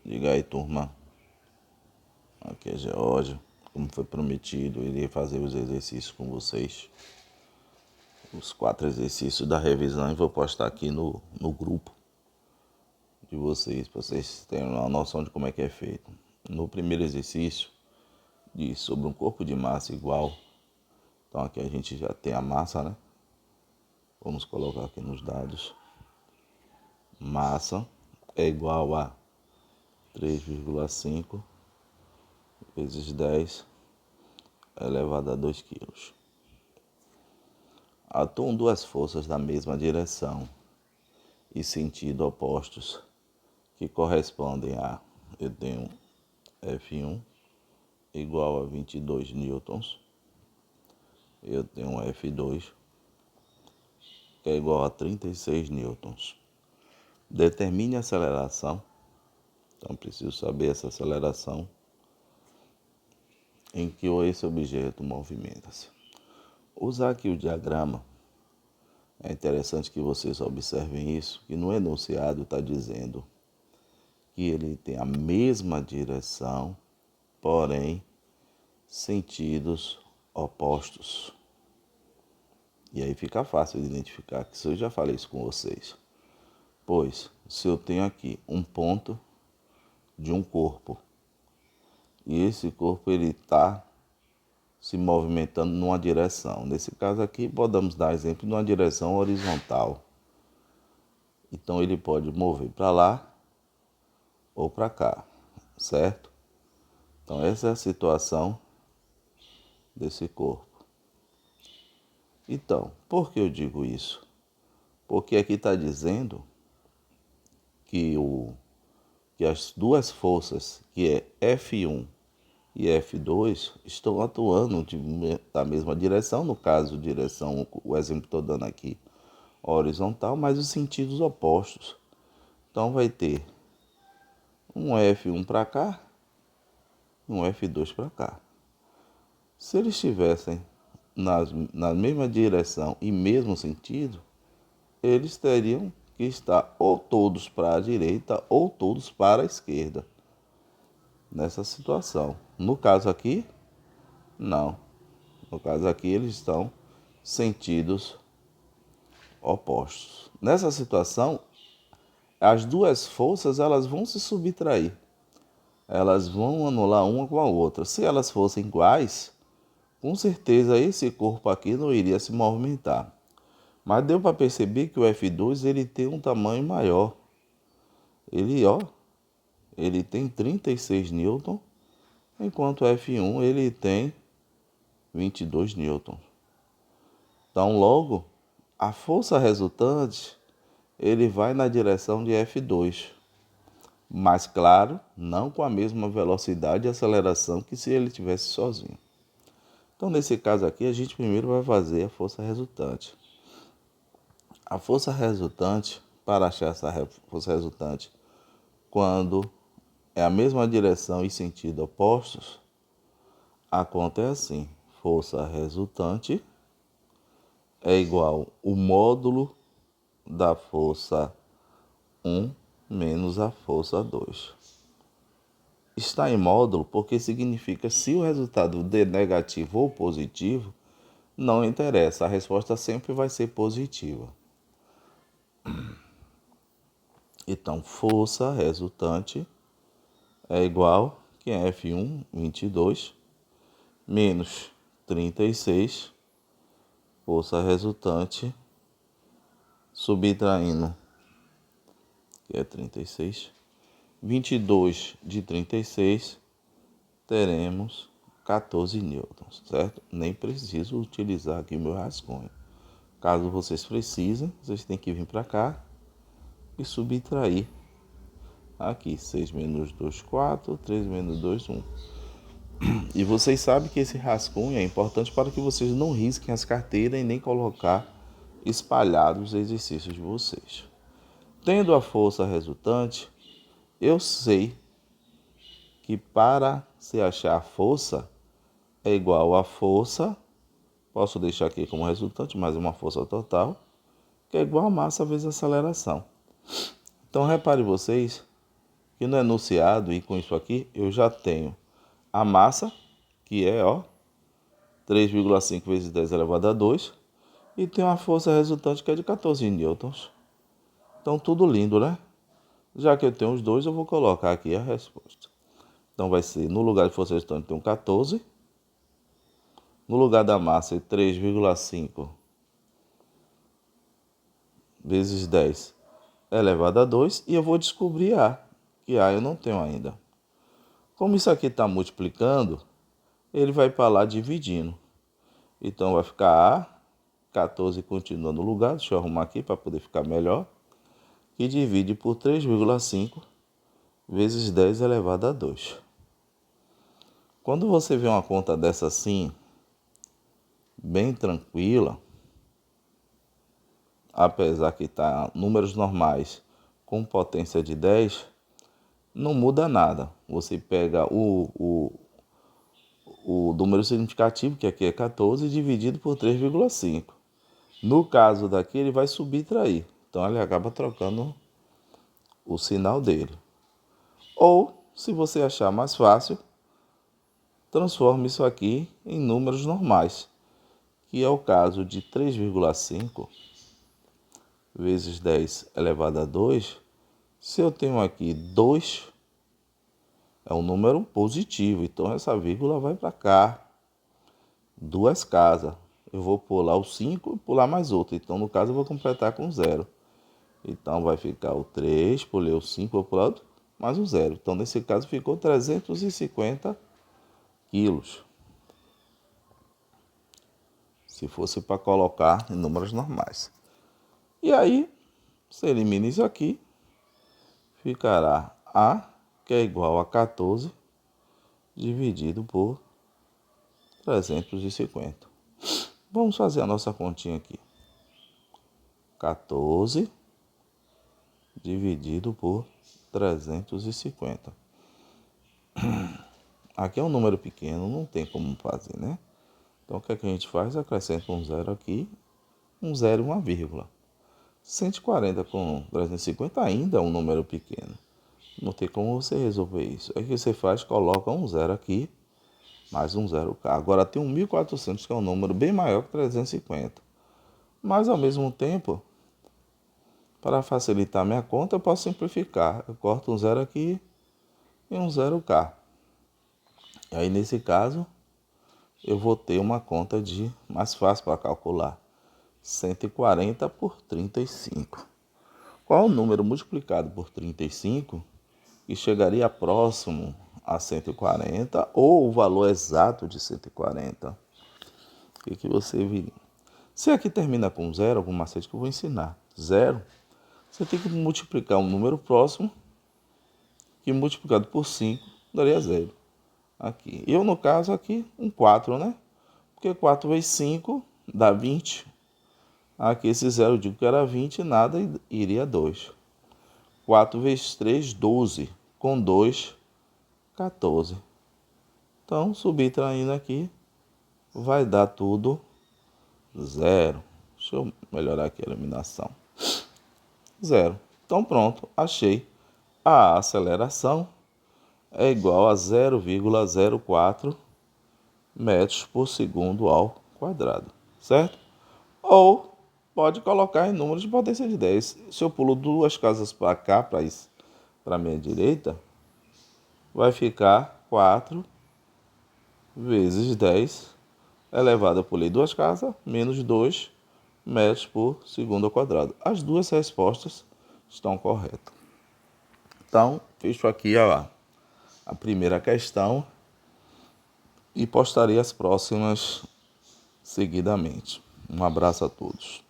Diga aí, turma. Aqui é Geórgio. Como foi prometido, eu irei fazer os exercícios com vocês. Os 4 exercícios da revisão e vou postar aqui no grupo de vocês, para vocês terem uma noção de como é que é feito. No primeiro exercício, diz sobre um corpo de massa igual. Então aqui a gente já tem a massa, né? Vamos colocar aqui nos dados. Massa é igual a 3,5 vezes 10 elevado a 2 quilos. Atuam duas forças na mesma direção e sentido opostos, que correspondem a, eu tenho F1 igual a 22 newtons, eu tenho F2 que é igual a 36 newtons. Determine a aceleração, então preciso saber essa aceleração em que esse objeto movimenta-se. Usar aqui o diagrama, é interessante que vocês observem isso, que no enunciado está dizendo que ele tem a mesma direção, porém sentidos opostos. E aí fica fácil de identificar, que eu já falei isso com vocês. Pois, se eu tenho aqui um ponto de um corpo, e esse corpo ele está se movimentando numa direção. Nesse caso aqui, podemos dar exemplo de uma direção horizontal. Então ele pode mover para lá ou para cá, certo? Então essa é a situação desse corpo. Então, por que eu digo isso? Porque aqui está dizendo que as duas forças, que é F1 e F2, estão atuando na mesma direção, no caso, direção, o exemplo que estou dando aqui, horizontal, mas os sentidos opostos. Então vai ter um F1 para cá e um F2 para cá. Se eles estivessem na mesma direção e mesmo sentido, eles teriam que estar ou todos para a direita ou todos para a esquerda. Nessa situação. No caso aqui, não. No caso aqui, eles estão sentidos opostos. Nessa situação, as duas forças elas vão se subtrair. Elas vão anular uma com a outra. Se elas fossem iguais, com certeza esse corpo aqui não iria se movimentar. Mas deu para perceber que o F2 ele tem um tamanho maior. Ele tem 36 newton, enquanto o F1 ele tem 22 newton. Então, logo, a força resultante ele vai na direção de F2. Mas, claro, não com a mesma velocidade e aceleração que se ele estivesse sozinho. Então, nesse caso aqui, a gente primeiro vai fazer a força resultante. A força resultante, para achar essa força resultante, quando é a mesma direção e sentido opostos, a conta é assim. Força resultante é igual o módulo da força 1 menos a força 2. Está em módulo porque significa se o resultado der negativo ou positivo, não interessa, a resposta sempre vai ser positiva. Então, força resultante é igual que é F1, 22, menos 36, força resultante, subtraindo, que é 36, 22 de 36, teremos 14 newtons, certo? Nem preciso utilizar aqui o meu rascunho. Caso vocês precisem, vocês têm que vir para cá e subtrair. Aqui, 6 menos 2, 4, 3 menos 2, 1. E vocês sabem que esse rascunho é importante para que vocês não risquem as carteiras e nem colocar espalhados os exercícios de vocês. Tendo a força resultante, eu sei que para se achar a força é igual a força, posso deixar aqui como resultante, mas uma força total, que é igual a massa vezes a aceleração. Então repare vocês aqui no enunciado, e com isso aqui, eu já tenho a massa, que é 3,5 vezes 10 elevado a 2, e tenho a força resultante, que é de 14 newtons. Então, tudo lindo, né? Já que eu tenho os dois, eu vou colocar aqui a resposta. Então, vai ser, no lugar de força resultante, tem um 14. No lugar da massa, 3,5 vezes 10 elevado a 2. E eu vou descobrir A, que A eu não tenho ainda. Como isso aqui está multiplicando, ele vai para lá dividindo. Então, vai ficar A, 14 continua no lugar, deixa eu arrumar aqui para poder ficar melhor, que divide por 3,5 vezes 10 elevado a 2. Quando você vê uma conta dessa assim, bem tranquila, apesar que está números normais com potência de 10, não muda nada. Você pega o número significativo, que aqui é 14, dividido por 3,5. No caso daqui, ele vai subtrair. Então, ele acaba trocando o sinal dele. Ou, se você achar mais fácil, transforme isso aqui em números normais, que é o caso de 3,5 vezes 10 elevado a 2. Se eu tenho aqui 2, é um número positivo, então essa vírgula vai para cá, 2 casas. Eu vou pular o 5 e pular mais outro, então no caso eu vou completar com 0. Então vai ficar o 3, pulei o 5, vou pular outro, mais um 0. Então nesse caso ficou 350 quilos. Se fosse para colocar em números normais. E aí, você elimina isso aqui, ficará A, que é igual a 14, dividido por 350. Vamos fazer a nossa continha aqui. 14 dividido por 350. Aqui é um número pequeno, não tem como fazer, né? Então, o que é que a gente faz? Acrescenta um zero aqui, um zero e uma vírgula. 140 com 350 ainda é um número pequeno. Não tem como você resolver isso. Aí o que você faz? Coloca um zero aqui, mais um zero cá. Agora tem um 1400, que é um número bem maior que 350. Mas, ao mesmo tempo, para facilitar minha conta, eu posso simplificar. Eu corto um zero aqui e um zero cá. E aí, nesse caso, eu vou ter uma conta de mais fácil para calcular. 140 por 35. Qual o número multiplicado por 35 que chegaria próximo a 140 ou o valor exato de 140? O que você viria? Se aqui termina com zero, algum macete que eu vou ensinar. Zero, você tem que multiplicar um número próximo, que multiplicado por 5 daria zero. Aqui. Eu, no caso, aqui, um 4, né? Porque 4 vezes 5 dá 20. Aqui esse zero eu digo que era 20, nada, iria 2. 4 vezes 3, 12. Com 2, 14. Então, subtraindo aqui, vai dar tudo zero. Deixa eu melhorar aqui a iluminação. Zero. Então, pronto, achei. A aceleração é igual a 0,04 metros por segundo ao quadrado, certo? Ou pode colocar em números de potência de 10. Se eu pulo 2 casas para cá, para a minha direita, vai ficar 4 vezes 10 elevado, eu pulei 2 casas, menos 2 metros por segundo ao quadrado. As duas respostas estão corretas. Então, fecho aqui a primeira questão e postarei as próximas seguidamente. Um abraço a todos.